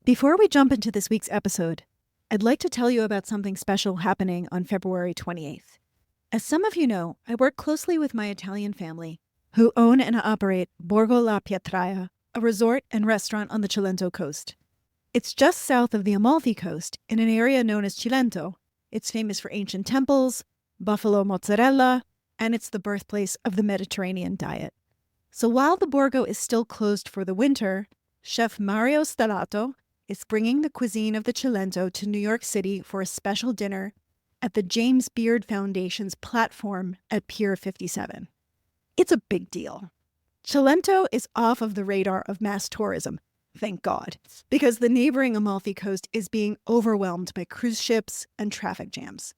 Before we jump into this week's episode, I'd like to tell you about something special happening on February 28th. As some of you know, I work closely with my Italian family, who own and operate Borgo La Pietraia, a resort and restaurant on the Cilento coast. It's just south of the Amalfi Coast, in an area known as Cilento. It's famous for ancient temples, buffalo mozzarella, and it's the birthplace of the Mediterranean diet. So while the Borgo is still closed for the winter, Chef Mario Stellato is bringing the cuisine of the Cilento to New York City for a special dinner at the James Beard Foundation's platform at Pier 57. It's a big deal. Cilento is off of the radar of mass tourism, thank God, because the neighboring Amalfi Coast is being overwhelmed by cruise ships and traffic jams.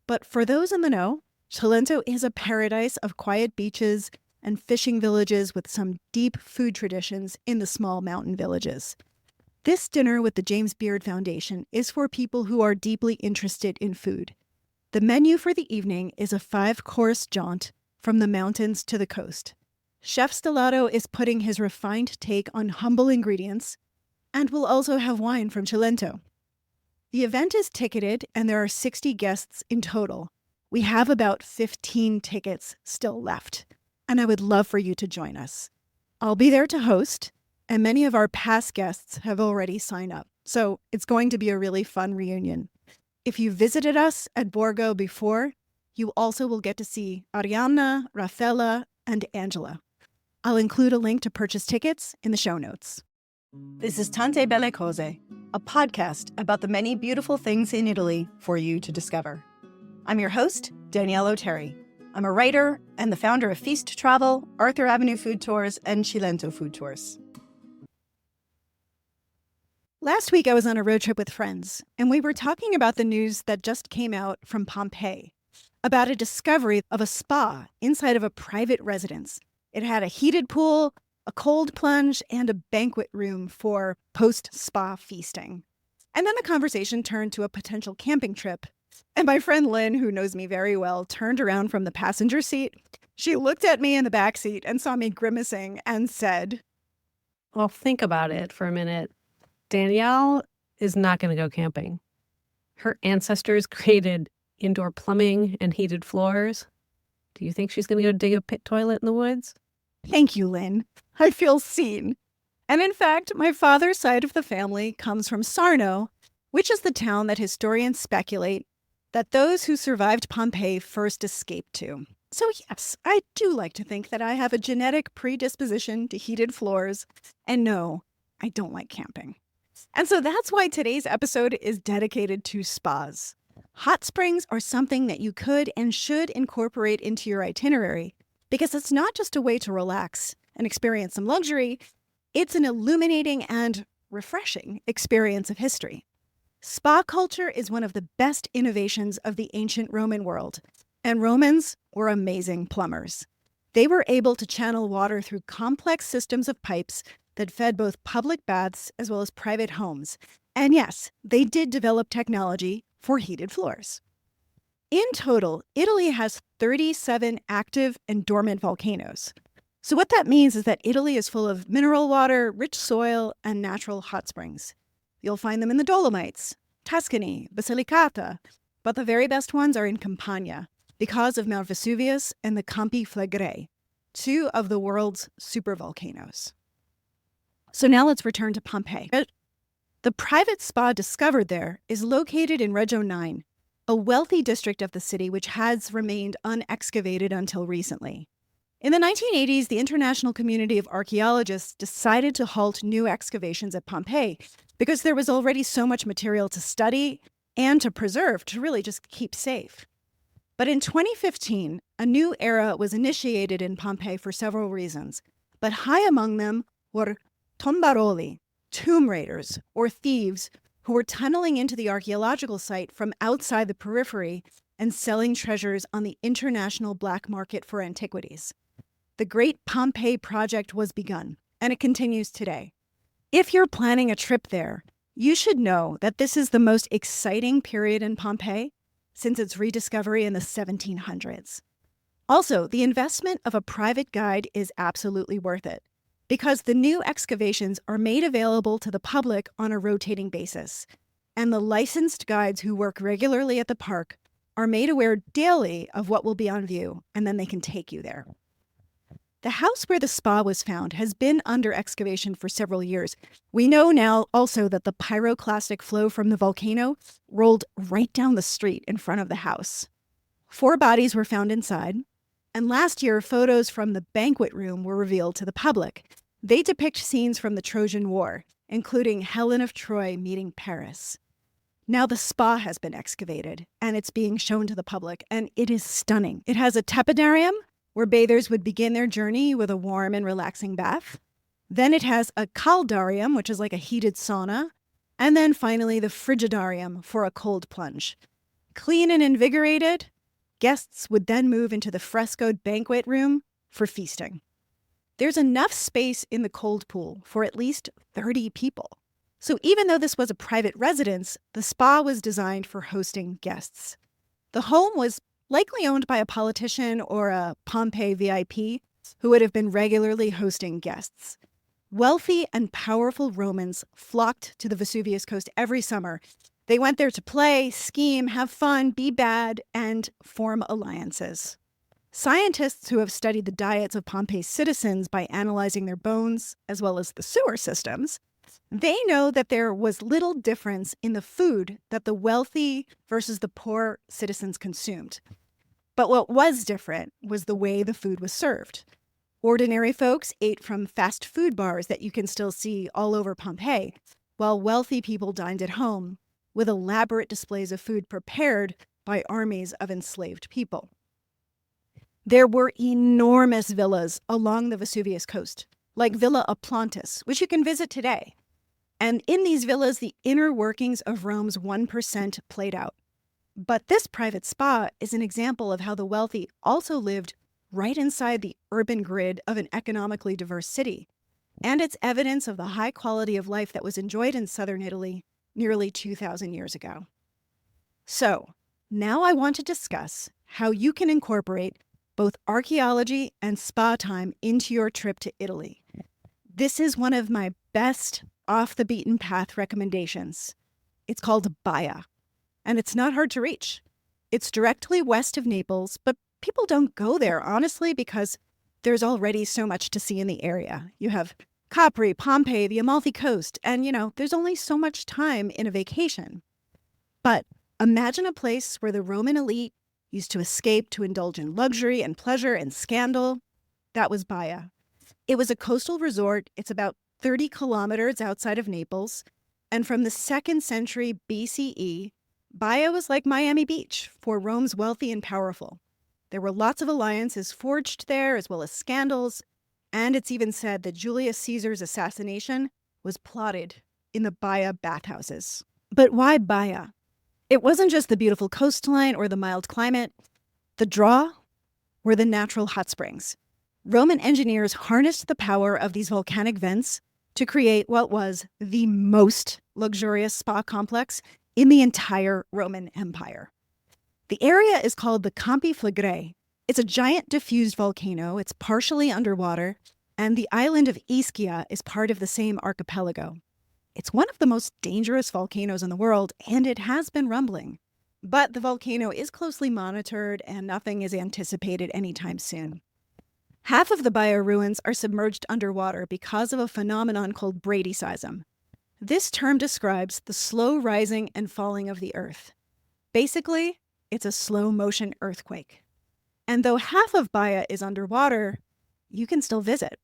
But for those in the know, Cilento is a paradise of quiet beaches and fishing villages with some deep food traditions in the small mountain villages. This dinner with the James Beard Foundation is for people who are deeply interested in food. The menu for the evening is a 5-course jaunt from the mountains to the coast. Chef Stellato is putting his refined take on humble ingredients and will also have wine from Cilento. The event is ticketed and there are 60 guests in total. We have about 15 tickets still left, and I would love for you to join us. I'll be there to host, and many of our past guests have already signed up, so it's going to be a really fun reunion. If you visited us at Borgo before, you also will get to see Arianna, Raffaella, and Angela. I'll include a link to purchase tickets in the show notes. This is Tante Belle Cose, a podcast about the many beautiful things in Italy for you to discover. I'm your host, Danielle O'Terry. I'm a writer and the founder of Feast Travel, Arthur Avenue Food Tours, and Cilento Food Tours. Last week, I was on a road trip with friends, and we were talking about the news that just came out from Pompeii about a discovery of a spa inside of a private residence. It had a heated pool, a cold plunge, and a banquet room for post-spa feasting. And then the conversation turned to a potential camping trip. And my friend Lynn, who knows me very well, turned around from the passenger seat. She looked at me in the back seat and saw me grimacing and said, "Well, think about it for a minute. Danielle is not going to go camping. Her ancestors created indoor plumbing and heated floors. Do you think she's going to go dig a pit toilet in the woods?" "Thank you, Lynn. I feel seen." And in fact, my father's side of the family comes from Sarno, which is the town that historians speculate that those who survived Pompeii first escaped to. So yes, I do like to think that I have a genetic predisposition to heated floors. And no, I don't like camping. And so that's why today's episode is dedicated to spas. Hot springs are something that you could and should incorporate into your itinerary, because it's not just a way to relax and experience some luxury, it's an illuminating and refreshing experience of history. Spa culture is one of the best innovations of the ancient Roman world, and Romans were amazing plumbers. They were able to channel water through complex systems of pipes that fed both public baths as well as private homes. And yes, they did develop technology for heated floors. In total, Italy has 37 active and dormant volcanoes. So what that means is that Italy is full of mineral water, rich soil, and natural hot springs. You'll find them in the Dolomites, Tuscany, Basilicata, but the very best ones are in Campania because of Mount Vesuvius and the Campi Flegrei, 2 of the world's supervolcanoes. So now let's return to Pompeii. The private spa discovered there is located in Reggio 9, a wealthy district of the city which has remained unexcavated until recently. In the 1980s, the international community of archaeologists decided to halt new excavations at Pompeii because there was already so much material to study and to preserve to really just keep safe. But in 2015, a new era was initiated in Pompeii for several reasons, but high among them were tombaroli, tomb raiders, or thieves who were tunneling into the archaeological site from outside the periphery and selling treasures on the international black market for antiquities. The Great Pompeii Project was begun, and it continues today. If you're planning a trip there, you should know that this is the most exciting period in Pompeii since its rediscovery in the 1700s. Also, the investment of a private guide is absolutely worth it, because the new excavations are made available to the public on a rotating basis, and the licensed guides who work regularly at the park are made aware daily of what will be on view, and then they can take you there. The house where the spa was found has been under excavation for several years. We know now also that the pyroclastic flow from the volcano rolled right down the street in front of the house. 4 bodies were found inside, and last year, photos from the banquet room were revealed to the public. They depict scenes from the Trojan War, including Helen of Troy meeting Paris. Now the spa has been excavated, and it's being shown to the public, and it is stunning. It has a tepidarium, where bathers would begin their journey with a warm and relaxing bath. Then it has a caldarium, which is like a heated sauna. And then finally, the frigidarium for a cold plunge. Clean and invigorated, guests would then move into the frescoed banquet room for feasting. There's enough space in the cold pool for at least 30 people. So even though this was a private residence, the spa was designed for hosting guests. The home was likely owned by a politician or a Pompeii VIP who would have been regularly hosting guests. Wealthy and powerful Romans flocked to the Vesuvius coast every summer. They went there to play, scheme, have fun, be bad, and form alliances. Scientists who have studied the diets of Pompeii's citizens by analyzing their bones, as well as the sewer systems, they know that there was little difference in the food that the wealthy versus the poor citizens consumed. But what was different was the way the food was served. Ordinary folks ate from fast food bars that you can still see all over Pompeii, while wealthy people dined at home with elaborate displays of food prepared by armies of enslaved people. There were enormous villas along the Vesuvius coast, like Villa Aplantis, which you can visit today. And in these villas, the inner workings of Rome's 1% played out. But this private spa is an example of how the wealthy also lived right inside the urban grid of an economically diverse city. And it's evidence of the high quality of life that was enjoyed in southern Italy nearly 2,000 years ago. So, now I want to discuss how you can incorporate both archaeology and spa time into your trip to Italy. This is one of my best off-the-beaten-path recommendations. It's called Baia, and it's not hard to reach. It's directly west of Naples, but people don't go there, honestly, because there's already so much to see in the area. You have Capri, Pompeii, the Amalfi Coast, and, there's only so much time in a vacation. But imagine a place where the Roman elite used to escape to indulge in luxury and pleasure and scandal. That was Baia. It was a coastal resort. It's about 30 kilometers outside of Naples. And from the 2nd century BCE, Baia was like Miami Beach for Rome's wealthy and powerful. There were lots of alliances forged there, as well as scandals. And it's even said that Julius Caesar's assassination was plotted in the Baia bathhouses. But why Baia? It wasn't just the beautiful coastline or the mild climate. The draw were the natural hot springs. Roman engineers harnessed the power of these volcanic vents to create what was the most luxurious spa complex in the entire Roman Empire. The area is called the Campi Flegrei. It's a giant diffused volcano. It's partially underwater, and the island of Ischia is part of the same archipelago. It's one of the most dangerous volcanoes in the world, and it has been rumbling. But the volcano is closely monitored, and nothing is anticipated anytime soon. Half of the Baia ruins are submerged underwater because of a phenomenon called bradyseism. This term describes the slow rising and falling of the earth. Basically, it's a slow-motion earthquake. And though half of Baia is underwater, you can still visit.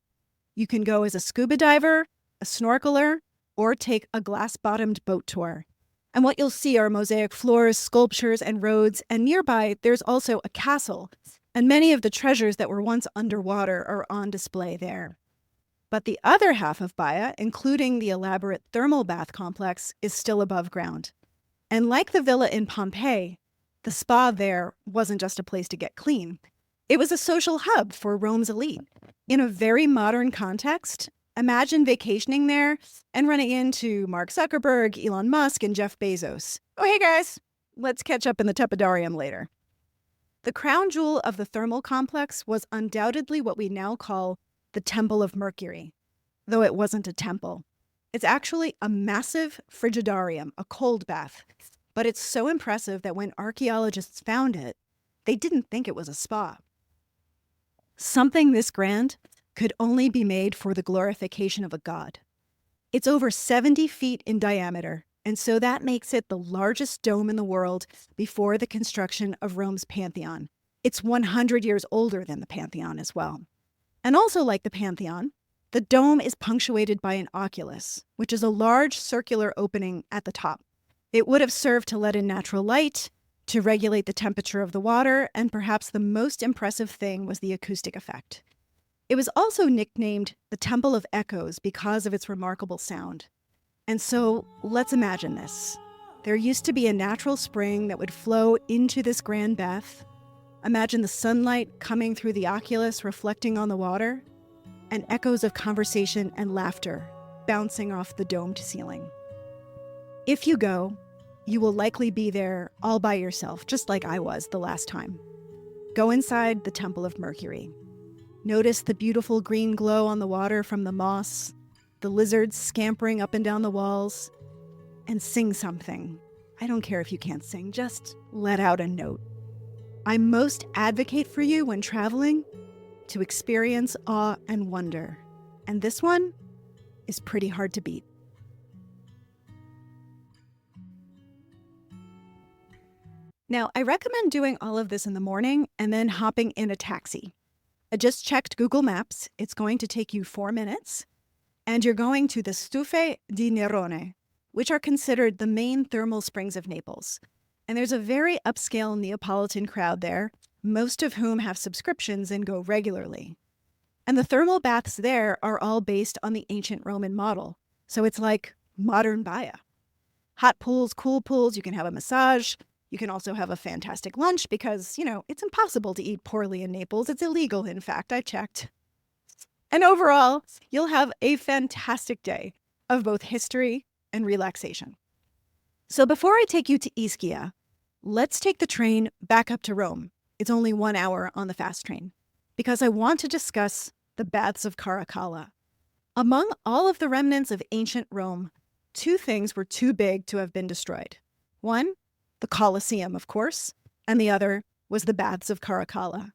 You can go as a scuba diver, a snorkeler, or take a glass-bottomed boat tour. And what you'll see are mosaic floors, sculptures, and roads, and nearby there's also a castle, and many of the treasures that were once underwater are on display there. But the other half of Baia, including the elaborate thermal bath complex, is still above ground. And like the villa in Pompeii, the spa there wasn't just a place to get clean. It was a social hub for Rome's elite. In a very modern context, imagine vacationing there and running into Mark Zuckerberg, Elon Musk, and Jeff Bezos. Oh, hey guys, let's catch up in the tepidarium later. The crown jewel of the thermal complex was undoubtedly what we now call the Temple of Mercury. though it wasn't a temple. It's actually a massive frigidarium, a cold bath. But it's so impressive that when archaeologists found it, they didn't think it was a spa. Something this grand could only be made for the glorification of a god. It's over 70 feet in diameter, and so that makes it the largest dome in the world before the construction of Rome's Pantheon. It's 100 years older than the Pantheon as well. And also like the Pantheon, the dome is punctuated by an oculus, which is a large circular opening at the top. It would have served to let in natural light, to regulate the temperature of the water, and perhaps the most impressive thing was the acoustic effect. It was also nicknamed the Temple of Echoes because of its remarkable sound. And so let's imagine this. There used to be a natural spring that would flow into this grand bath. Imagine the sunlight coming through the oculus reflecting on the water, and echoes of conversation and laughter bouncing off the domed ceiling. If you go, you will likely be there all by yourself, just like I was the last time. Go inside the Temple of Mercury. Notice the beautiful green glow on the water from the moss, the lizards scampering up and down the walls, and sing something. I don't care if you can't sing, just let out a note. I most advocate for you when traveling to experience awe and wonder. And this one is pretty hard to beat. Now, I recommend doing all of this in the morning and then hopping in a taxi. I just checked Google Maps. It's going to take you 4 minutes. And you're going to the Stufe di Nerone, which are considered the main thermal springs of Naples. And there's a very upscale Neapolitan crowd there, most of whom have subscriptions and go regularly. And the thermal baths there are all based on the ancient Roman model. So it's like modern Baia. Hot pools, cool pools, you can have a massage. You can also have a fantastic lunch because, it's impossible to eat poorly in Naples. It's illegal, in fact, I checked. And overall, you'll have a fantastic day of both history and relaxation. So before I take you to Ischia, let's take the train back up to Rome. It's only 1 hour on the fast train, because I want to discuss the Baths of Caracalla. Among all of the remnants of ancient Rome, 2 things were too big to have been destroyed. One, the Colosseum, of course, and the other was the Baths of Caracalla.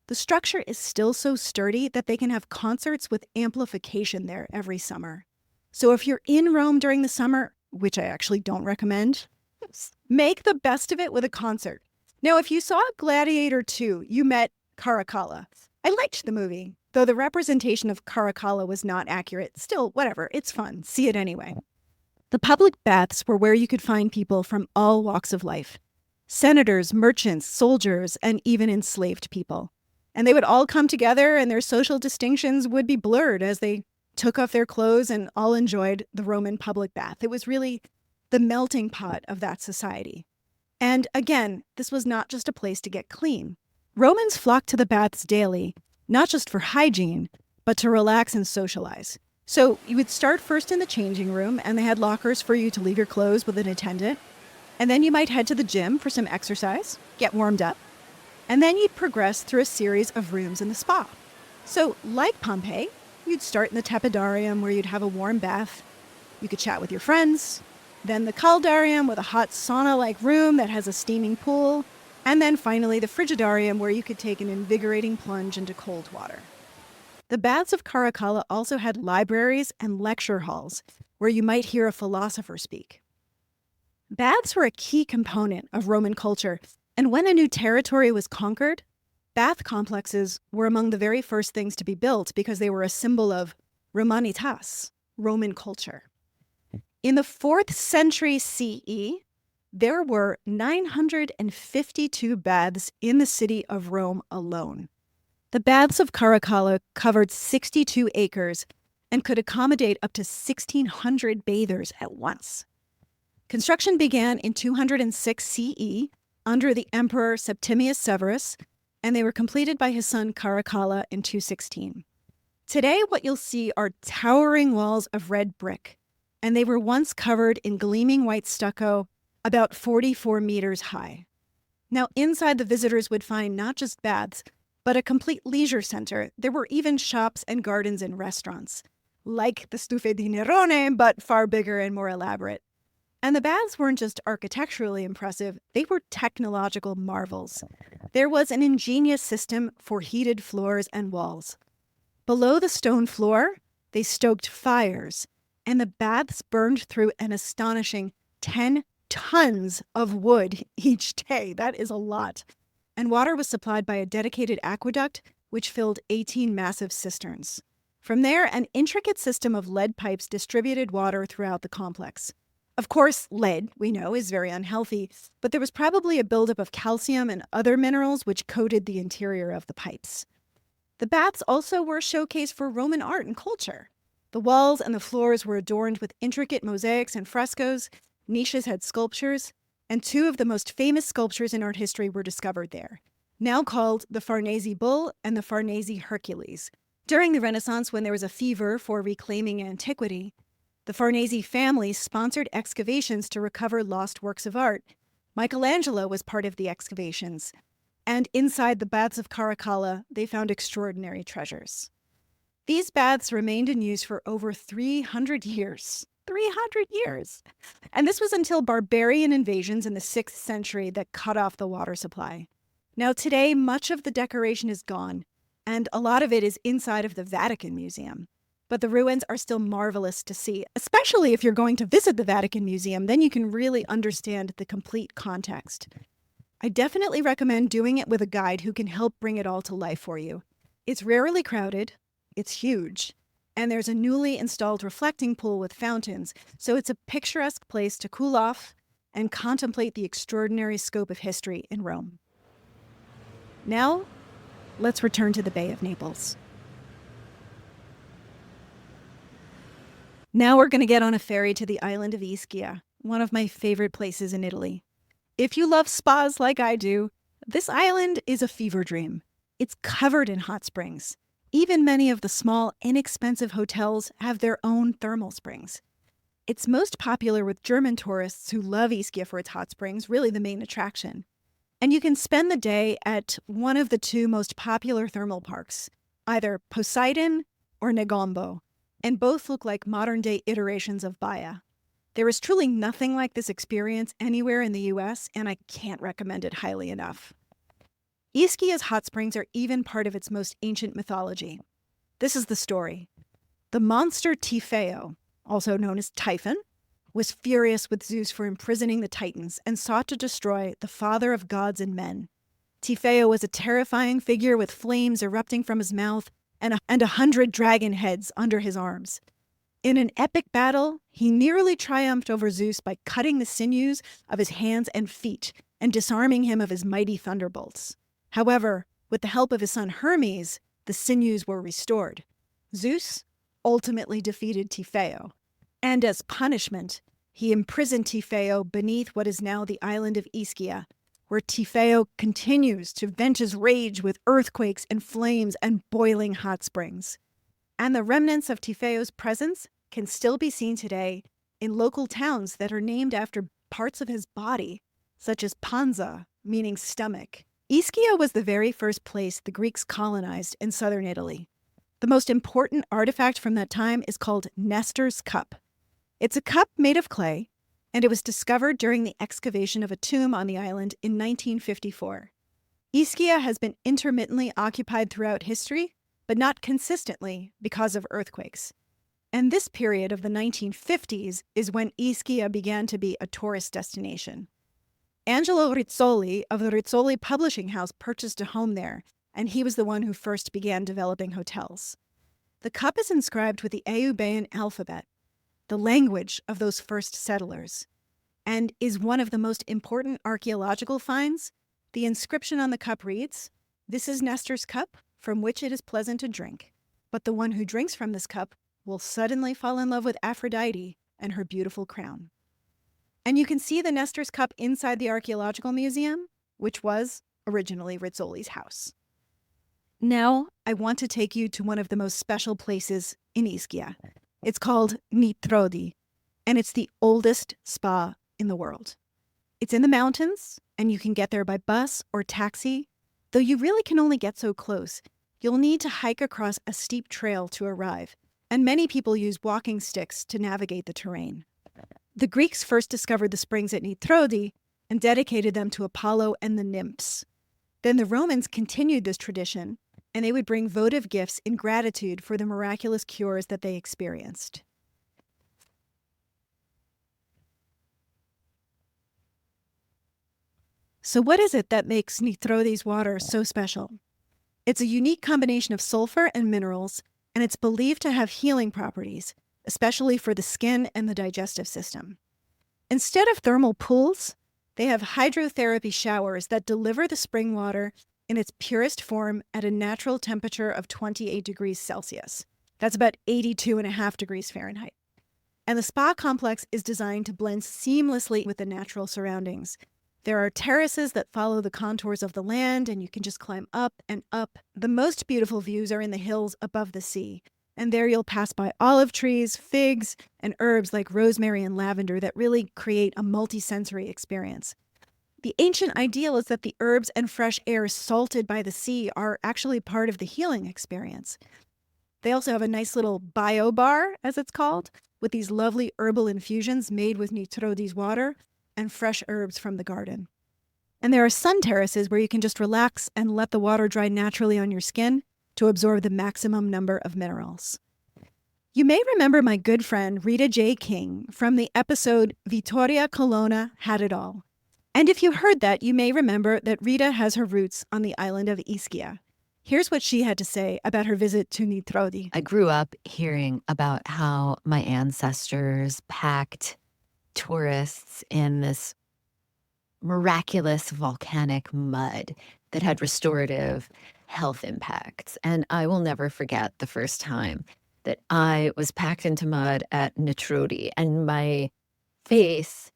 The structure is still so sturdy that they can have concerts with amplification there every summer. So if you're in Rome during the summer, which I actually don't recommend, make the best of it with a concert. Now, if you saw Gladiator 2, you met Caracalla. I liked the movie, though the representation of Caracalla was not accurate. Still, whatever, it's fun. See it anyway. The public baths were where you could find people from all walks of life. Senators, merchants, soldiers, and even enslaved people. And they would all come together and their social distinctions would be blurred as they took off their clothes and all enjoyed the Roman public bath. It was really the melting pot of that society. And again, this was not just a place to get clean. Romans flocked to the baths daily, not just for hygiene, but to relax and socialize. So you would start first in the changing room, and they had lockers for you to leave your clothes with an attendant. And then you might head to the gym for some exercise, get warmed up. And then you'd progress through a series of rooms in the spa. So like Pompeii, you'd start in the tepidarium where you'd have a warm bath. You could chat with your friends. Then the caldarium with a hot sauna-like room that has a steaming pool. And then finally the frigidarium where you could take an invigorating plunge into cold water. The Baths of Caracalla also had libraries and lecture halls where you might hear a philosopher speak. Baths were a key component of Roman culture, and when a new territory was conquered, bath complexes were among the very first things to be built because they were a symbol of Romanitas, Roman culture. In the 4th century CE, there were 952 baths in the city of Rome alone. The Baths of Caracalla covered 62 acres and could accommodate up to 1,600 bathers at once. Construction began in 206 CE under the Emperor Septimius Severus, and they were completed by his son Caracalla in 216. Today, what you'll see are towering walls of red brick, and they were once covered in gleaming white stucco about 44 meters high. Now, inside the visitors would find not just baths, but a complete leisure center. There were even shops and gardens and restaurants. like the Stufe di Nerone, but far bigger and more elaborate. And the baths weren't just architecturally impressive, they were technological marvels. There was an ingenious system for heated floors and walls. Below the stone floor, they stoked fires, and the baths burned through an astonishing 10 tons of wood each day. That is a lot. And water was supplied by a dedicated aqueduct, which filled 18 massive cisterns. From there, an intricate system of lead pipes distributed water throughout the complex. Of course, lead, we know, is very unhealthy, but there was probably a buildup of calcium and other minerals which coated the interior of the pipes. The baths also were a showcase for Roman art and culture. The walls and the floors were adorned with intricate mosaics and frescoes, niches had sculptures, and two of the most famous sculptures in art history were discovered there, now called the Farnese Bull and the Farnese Hercules. During the Renaissance, when there was a fever for reclaiming antiquity, the Farnese family sponsored excavations to recover lost works of art. Michelangelo was part of the excavations, and inside the Baths of Caracalla, they found extraordinary treasures. These baths remained in use for over 300 years. 300 years! And this was until barbarian invasions in the 6th century that cut off the water supply. Now today, much of the decoration is gone, and a lot of it is inside of the Vatican Museum. But the ruins are still marvelous to see, especially if you're going to visit the Vatican Museum, then you can really understand the complete context. I definitely recommend doing it with a guide who can help bring it all to life for you. It's rarely crowded, it's huge, and there's a newly installed reflecting pool with fountains, so it's a picturesque place to cool off and contemplate the extraordinary scope of history in Rome. Now, let's return to the Bay of Naples. Now we're going to get on a ferry to the island of Ischia, one of my favorite places in Italy. If you love spas like I do, this island is a fever dream. It's covered in hot springs. Even many of the small, inexpensive hotels have their own thermal springs. It's most popular with German tourists who love Ischia for its hot springs, really the main attraction. And you can spend the day at one of the two most popular thermal parks, either Poseidon or Negombo, and both look like modern-day iterations of Baia. There is truly nothing like this experience anywhere in the US, and I can't recommend it highly enough. Ischia's hot springs are even part of its most ancient mythology. This is the story. The monster Typheo, also known as Typhon, was furious with Zeus for imprisoning the Titans and sought to destroy the father of gods and men. Typheo was a terrifying figure with flames erupting from his mouth and 100 dragon heads under his arms. In an epic battle, he nearly triumphed over Zeus by cutting the sinews of his hands and feet and disarming him of his mighty thunderbolts. However, with the help of his son Hermes, the sinews were restored. Zeus ultimately defeated Typheo, and as punishment, he imprisoned Typheo beneath what is now the island of Ischia, where Typheo continues to vent his rage with earthquakes and flames and boiling hot springs. And the remnants of Typheo's presence can still be seen today in local towns that are named after parts of his body, such as Panza, meaning stomach. Ischia was the very first place the Greeks colonized in southern Italy. The most important artifact from that time is called Nestor's cup. It's a cup made of clay, and it was discovered during the excavation of a tomb on the island in 1954. Ischia has been intermittently occupied throughout history, but not consistently because of earthquakes. And this period of the 1950s is when Ischia began to be a tourist destination. Angelo Rizzoli of the Rizzoli Publishing House purchased a home there, and he was the one who first began developing hotels. The cup is inscribed with the Euboean alphabet, the language of those first settlers, and is one of the most important archaeological finds. The inscription on the cup reads, "This is Nestor's cup, from which it is pleasant to drink, but the one who drinks from this cup will suddenly fall in love with Aphrodite and her beautiful crown." And you can see the Nestor's cup inside the Archaeological Museum, which was originally Rizzoli's house. Now, I want to take you to one of the most special places in Ischia. It's called Nitrodi, and it's the oldest spa in the world. It's in the mountains, and you can get there by bus or taxi, though you really can only get so close. You'll need to hike across a steep trail to arrive, and many people use walking sticks to navigate the terrain. The Greeks first discovered the springs at Nitrodi and dedicated them to Apollo and the nymphs. Then the Romans continued this tradition, and they would bring votive gifts in gratitude for the miraculous cures that they experienced. So what is it that makes Nitrodi's water so special? It's a unique combination of sulfur and minerals, and it's believed to have healing properties, especially for the skin and the digestive system. Instead of thermal pools, they have hydrotherapy showers that deliver the spring water in its purest form at a natural temperature of 28 degrees Celsius. That's about 82.5 degrees Fahrenheit. And the spa complex is designed to blend seamlessly with the natural surroundings. There are terraces that follow the contours of the land, and you can just climb up and up. The most beautiful views are in the hills above the sea, and there you'll pass by olive trees, figs, and herbs like rosemary and lavender that really create a multi-sensory experience. The ancient ideal is that the herbs and fresh air salted by the sea are actually part of the healing experience. They also have a nice little bio bar, as it's called, with these lovely herbal infusions made with Nitrodi's water and fresh herbs from the garden. And there are sun terraces where you can just relax and let the water dry naturally on your skin to absorb the maximum number of minerals. You may remember my good friend Rita J. King from the episode Vittoria Colonna Had It All. And if you heard that, you may remember that Rita has her roots on the island of Ischia. Here's what she had to say about her visit to Nitrodi. I grew up hearing about how my ancestors packed tourists in this miraculous volcanic mud that had restorative health impacts. And I will never forget the first time that I was packed into mud at Nitrodi, and my face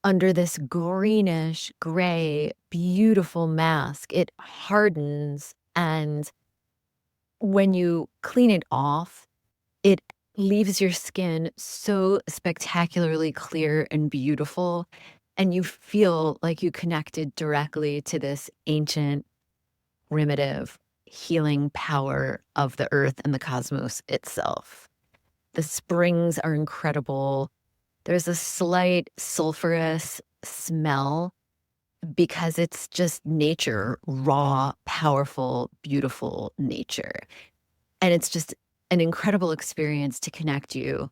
under this greenish gray, beautiful mask, it hardens. And when you clean it off, it leaves your skin so spectacularly clear and beautiful, and you feel like you connected directly to this ancient, primitive, healing power of the earth and the cosmos itself. The springs are incredible. There's a slight sulfurous smell because it's just nature, raw, powerful, beautiful nature. And it's just an incredible experience to connect you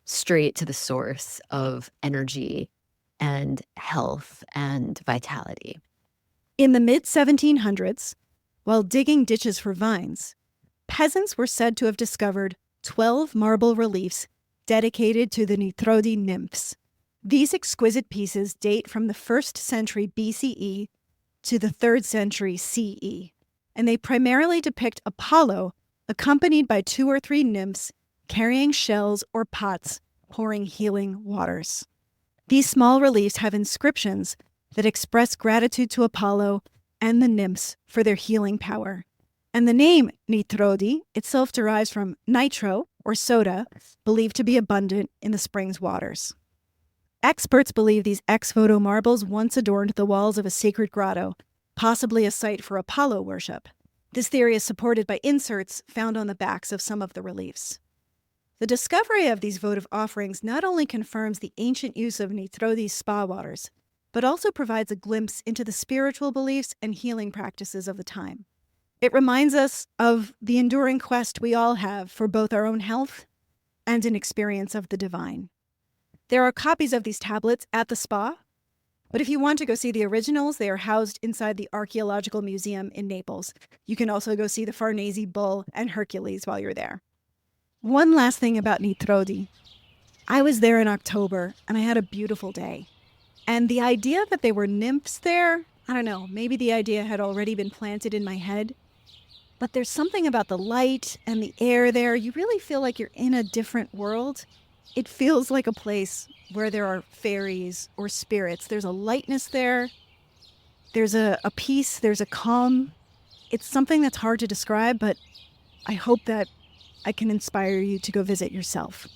straight to the source of energy and health and vitality. In the mid-1700s, while digging ditches for vines, peasants were said to have discovered 12 marble reliefs dedicated to the Nitrodi nymphs. These exquisite pieces date from the 1st century BCE to the 3rd century CE, and they primarily depict Apollo accompanied by 2 or 3 nymphs carrying shells or pots pouring healing waters. These small reliefs have inscriptions that express gratitude to Apollo and the nymphs for their healing power. And the name Nitrodi itself derives from nitro, or soda, believed to be abundant in the spring's waters. Experts believe these ex-voto marbles once adorned the walls of a sacred grotto, possibly a site for Apollo worship. This theory is supported by inserts found on the backs of some of the reliefs. The discovery of these votive offerings not only confirms the ancient use of Nitrodi's spa waters, but also provides a glimpse into the spiritual beliefs and healing practices of the time. It reminds us of the enduring quest we all have for both our own health and an experience of the divine. There are copies of these tablets at the spa, but if you want to go see the originals, they are housed inside the Archaeological Museum in Naples. You can also go see the Farnese Bull and Hercules while you're there. One last thing about Nitrodi. I was there in October, and I had a beautiful day. And the idea that they were nymphs there, I don't know, maybe the idea had already been planted in my head. But there's something about the light and the air there. You really feel like you're in a different world. It feels like a place where there are fairies or spirits. There's a lightness there. There's a peace. There's a calm. It's something that's hard to describe, but I hope that I can inspire you to go visit yourself.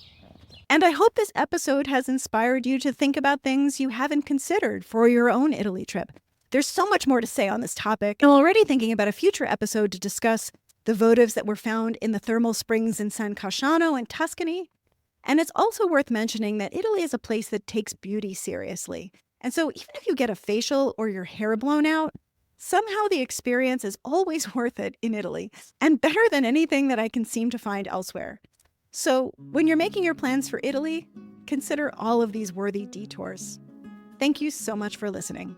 And I hope this episode has inspired you to think about things you haven't considered for your own Italy trip. There's so much more to say on this topic. I'm already thinking about a future episode to discuss the votives that were found in the thermal springs in San Casciano in Tuscany. And it's also worth mentioning that Italy is a place that takes beauty seriously. And so even if you get a facial or your hair blown out, somehow the experience is always worth it in Italy and better than anything that I can seem to find elsewhere. So when you're making your plans for Italy, consider all of these worthy detours. Thank you so much for listening.